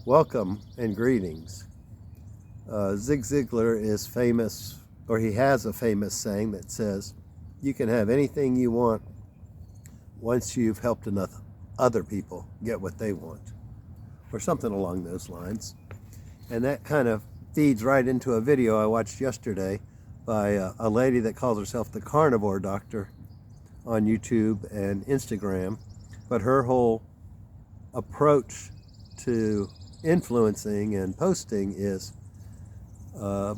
Welcome and greetings. Zig Ziglar is famous, or he has a famous saying that says, you can have anything you want once you've helped enough other people get what they want, or something along those lines. And that kind of feeds right into a video I watched yesterday by a lady that calls herself the Carnivore Doctor on YouTube and Instagram. But her whole approach to influencing and posting is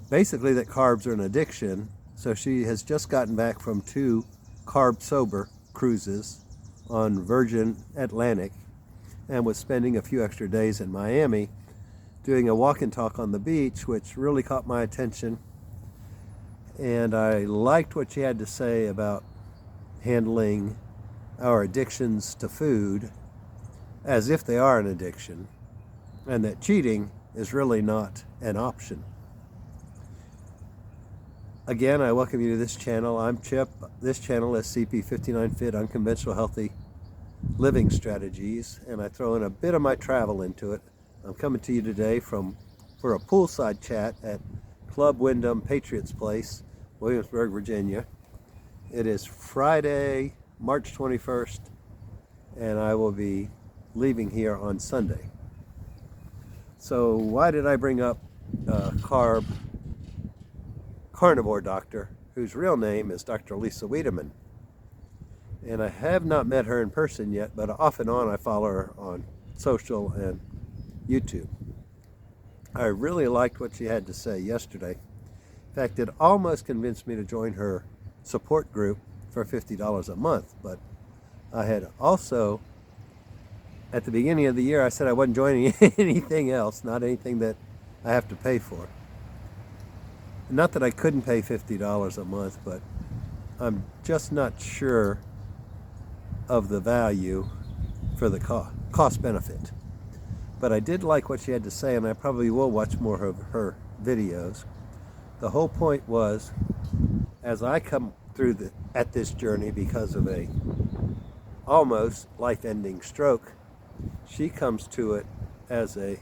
basically that carbs are an addiction. So she has just gotten back from 2 carb sober cruises on Virgin Atlantic and was spending a few extra days in Miami doing a walk and talk on the beach, which really caught my attention. And I liked what she had to say about handling our addictions to food as if they are an addiction, and that cheating is really not an option. Again, I welcome you to this channel. I'm Chip. This channel is CP59 Fit Unconventional Healthy Living Strategies, and I throw in a bit of my travel into it. I'm coming to you today for a poolside chat at Club Wyndham Patriots Place, Williamsburg, Virginia. It is Friday, March 21st, and I will be leaving here on Sunday. So why did I bring up Carnivore Doctor, whose real name is Dr. Lisa Wiedemann? And I have not met her in person yet, but off and on I follow her on social and YouTube. I really liked what she had to say yesterday. In fact, it almost convinced me to join her support group for $50 a month, but I had also, at the beginning of the year, I said I wasn't joining anything else, not anything that I have to pay for. Not that I couldn't pay $50 a month, but I'm just not sure of the value for the cost benefit. But I did like what she had to say, and I probably will watch more of her videos. The whole point was, as I come through at this journey because of a almost life-ending stroke, she comes to it as a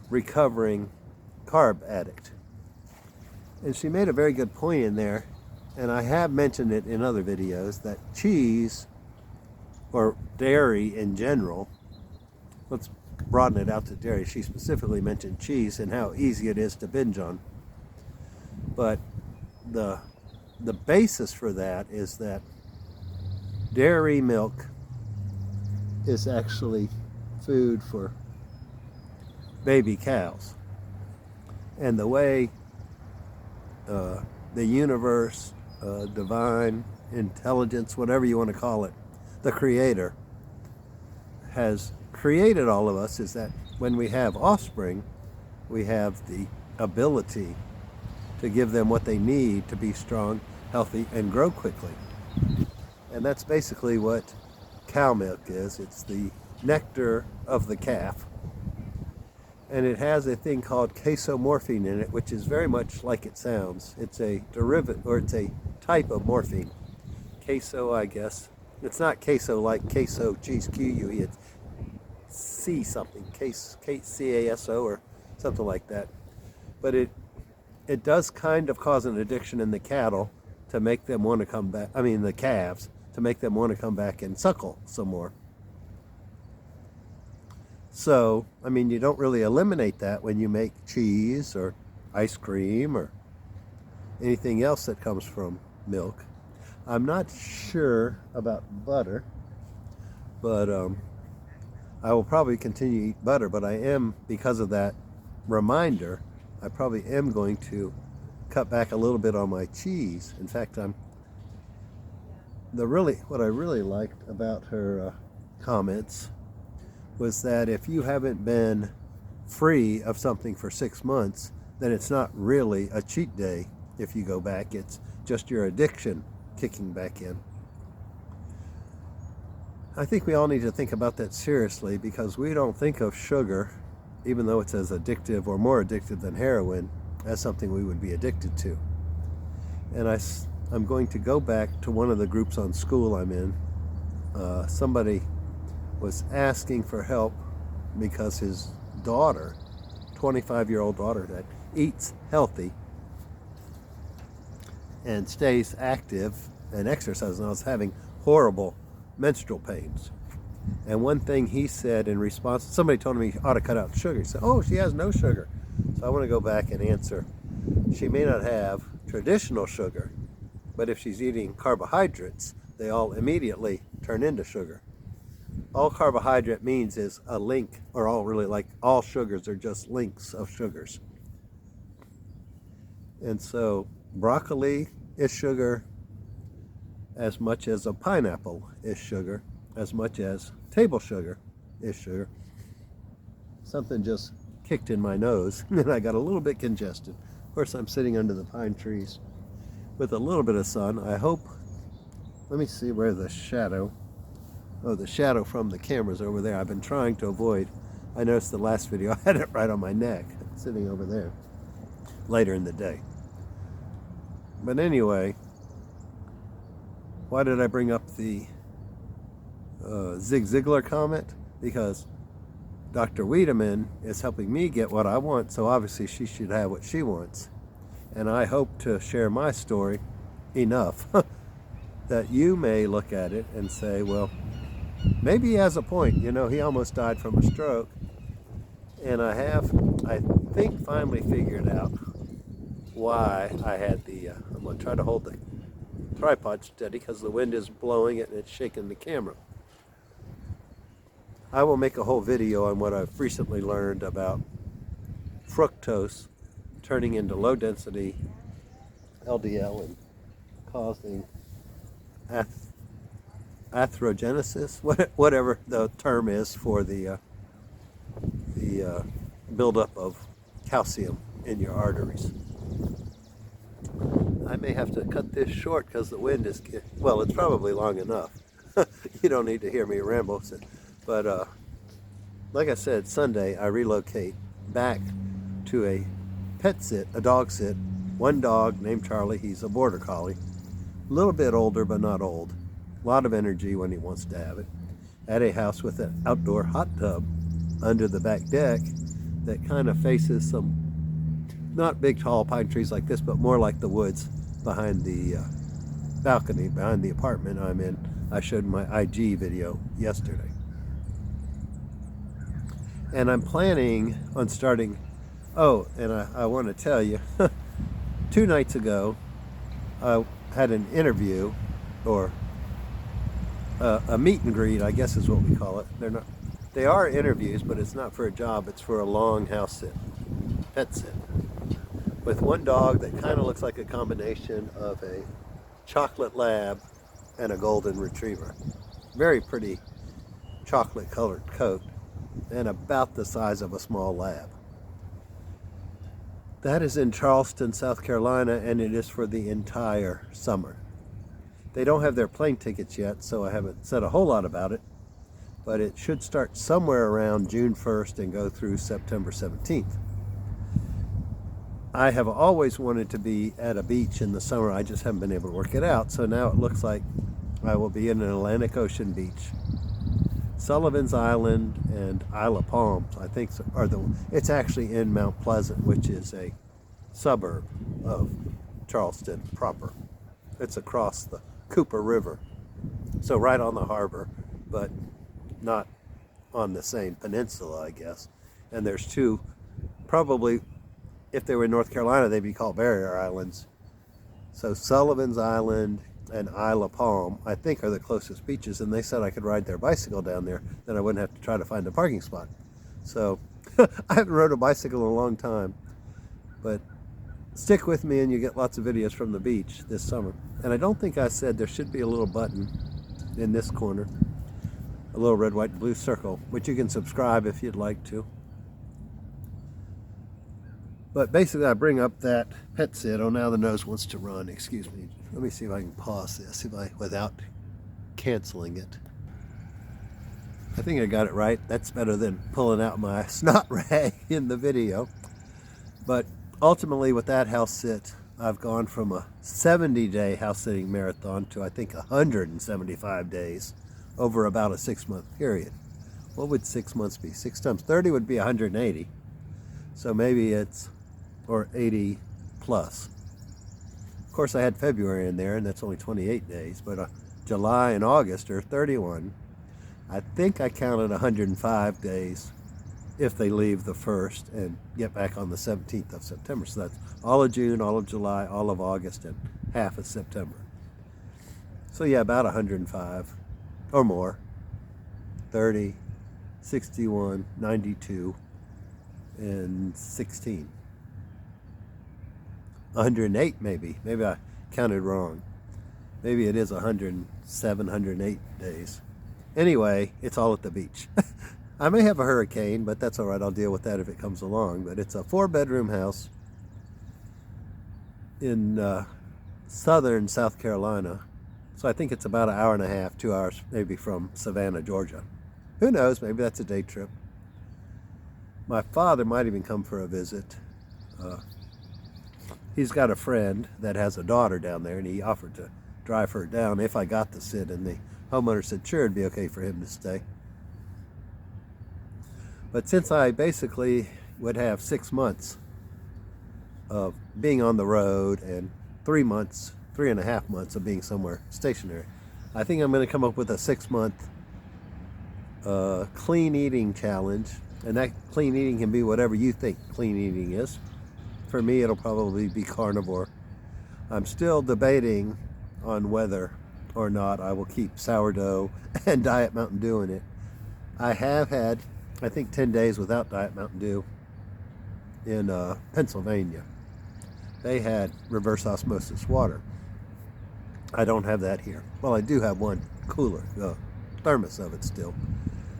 recovering carb addict. And she made a very good point in there, and I have mentioned it in other videos, that cheese, or dairy in general, let's broaden it out to dairy. She specifically mentioned cheese and how easy it is to binge on. But the basis for that is that dairy milk is actually food for baby cows. And the way the universe, divine intelligence, whatever you want to call it, the creator has created all of us, is that when we have offspring, we have the ability to give them what they need to be strong, healthy, and grow quickly. And that's basically what cow milk is. It's the nectar of the calf. And it has a thing called casomorphine in it, which is very much like it sounds. It's a derivative, or it's a type of morphine. Queso, I guess. It's not queso like queso cheese, Q-U-E. It's C something, C-A-S-O or something like that. But it does kind of cause an addiction in the cattle to make them want to come back, the calves, to make them want to come back and suckle some more. So, you don't really eliminate that when you make cheese or ice cream or anything else that comes from milk. I'm not sure about butter, but I will probably continue to eat butter, but I am, because of that reminder, I probably am going to cut back a little bit on my cheese. In fact, what I really liked about her comments was that if you haven't been free of something for 6 months, then it's not really a cheat day if you go back. It's just your addiction kicking back in. I think we all need to think about that seriously, because we don't think of sugar, even though it's as addictive or more addictive than heroin, as something we would be addicted to. And I'm going to go back to one of the groups on school I'm in. Somebody was asking for help because his daughter, 25-year-old daughter, that eats healthy and stays active and exercises, and I was having horrible menstrual pains. And one thing he said in response, somebody told me he ought to cut out sugar. He said, oh, she has no sugar. So I want to go back and answer. She may not have traditional sugar, but if she's eating carbohydrates, they all immediately turn into sugar. All carbohydrate means is a link, or all sugars are just links of sugars. And so broccoli is sugar as much as a pineapple is sugar, as much as table sugar is sugar. Something just kicked in my nose and I got a little bit congested. Of course, I'm sitting under the pine trees with a little bit of sun. I hope, let me see where the shadow from the camera's over there. I've been trying to avoid. I noticed the last video I had it right on my neck, sitting over there later in the day. But anyway, why did I bring up the Zig Ziglar comment? Because Dr. Wiedemann is helping me get what I want, so obviously she should have what she wants. And I hope to share my story enough that you may look at it and say, well, maybe he has a point. You know, he almost died from a stroke. And I think, finally figured out why I had I'm going to try to hold the tripod steady because the wind is blowing it and it's shaking the camera. I will make a whole video on what I've recently learned about fructose turning into low density LDL and causing atherogenesis, whatever the term is for the buildup of calcium in your arteries. I may have to cut this short because the wind is, well, it's probably long enough. You don't need to hear me ramble. But like I said, Sunday I relocate back to a dog sit. One dog named Charlie. He's a border collie. A little bit older, but not old. A lot of energy when he wants to have it. At a house with an outdoor hot tub under the back deck that kind of faces some, not big tall pine trees like this, but more like the woods behind the balcony, behind the apartment I'm in. I showed my IG video yesterday. And I'm planning on starting, and I want to tell you, 2 nights ago, I had an interview, or a meet and greet, I guess is what we call it. They are interviews, but it's not for a job, it's for a long house sit, pet sit, with one dog that kind of looks like a combination of a chocolate lab and a golden retriever. Very pretty chocolate colored coat and about the size of a small lab. That is in Charleston, South Carolina, and it is for the entire summer. They don't have their plane tickets yet, so I haven't said a whole lot about it, but it should start somewhere around June 1st and go through September 17th. I have always wanted to be at a beach in the summer. I just haven't been able to work it out, so now it looks like I will be in an Atlantic Ocean beach. Sullivan's Island and Isle of Palms, I think, it's actually in Mount Pleasant, which is a suburb of Charleston proper. It's across the Cooper River, so right on the harbor, but not on the same peninsula, I guess. And there's 2, probably, if they were in North Carolina, they'd be called barrier islands. So Sullivan's Island and Isle of Palm, I think, are the closest beaches, and they said I could ride their bicycle down there, then I wouldn't have to try to find a parking spot. So I haven't rode a bicycle in a long time, but stick with me and you get lots of videos from the beach this summer. And I don't think I said there should be a little button in this corner, a little red, white, and blue circle, which you can subscribe if you'd like to. But basically, I bring up that pet sit. Oh, now the nose wants to run. Excuse me. Let me see if I can pause this without canceling it. I think I got it right. That's better than pulling out my snot rag in the video. But ultimately, with that house sit, I've gone from a 70-day house sitting marathon to, I think, 175 days over about a 6-month period. what would 6 months be? 6 times 30 would be 180. So maybe it's, or 80 plus. Of course, I had February in there, and that's only 28 days, but July and August are 31. I think I counted 105 days if they leave the 1st and get back on the 17th of September. So that's all of June, all of July, all of August, and half of September. So yeah, about 105 or more. 30, 61, 92, and 16. 108 maybe. Maybe I counted wrong. Maybe it is 107, 108 days. Anyway, it's all at the beach. I may have a hurricane, but that's all right. I'll deal with that if it comes along. But it's a 4-bedroom house in southern South Carolina. So I think it's about an hour and a half, 2 hours maybe from Savannah, Georgia. Who knows? Maybe that's a day trip. My father might even come for a visit. He's got a friend that has a daughter down there, and he offered to drive her down if I got to sit, and the homeowner said sure, it'd be okay for him to stay. But since I basically would have 6 months of being on the road and 3.5 months of being somewhere stationary, I think I'm going to come up with a 6-month clean eating challenge. And that clean eating can be whatever you think clean eating is. For me, it'll probably be carnivore. I'm still debating on whether or not I will keep sourdough and Diet Mountain Dew in it. I have had, I think, 10 days without Diet Mountain Dew in Pennsylvania. They had reverse osmosis water. I don't have that here. Well, I do have one cooler, thermos of it still.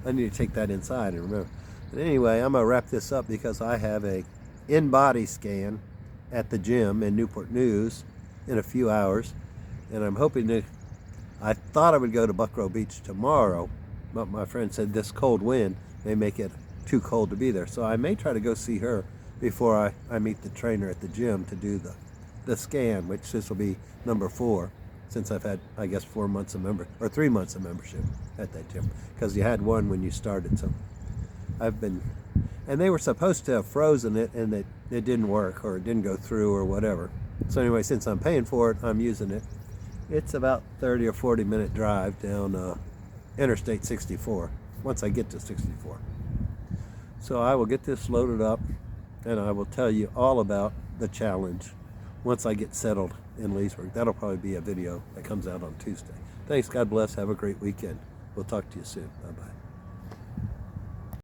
I need to take that inside and remember. But anyway, I'm going to wrap this up because I have a in-body scan at the gym in Newport News in a few hours. And I'm hoping to, I thought I would go to Buckrow Beach tomorrow, but my friend said this cold wind may make it too cold to be there. So I may try to go see her before I meet the trainer at the gym to do the scan, which this will be number 4. Since I've had, I guess, 3 months of membership at that gym, because you had one when you started. So I've been, and they were supposed to have frozen it, and it didn't work, or it didn't go through, or whatever. So anyway, since I'm paying for it, I'm using it. It's about 30 or 40 minute drive down Interstate 64, once I get to 64. So I will get this loaded up, and I will tell you all about the challenge once I get settled in Leesburg. That'll probably be a video that comes out on Tuesday. Thanks. God bless. Have a great weekend. We'll talk to you soon. Bye-bye.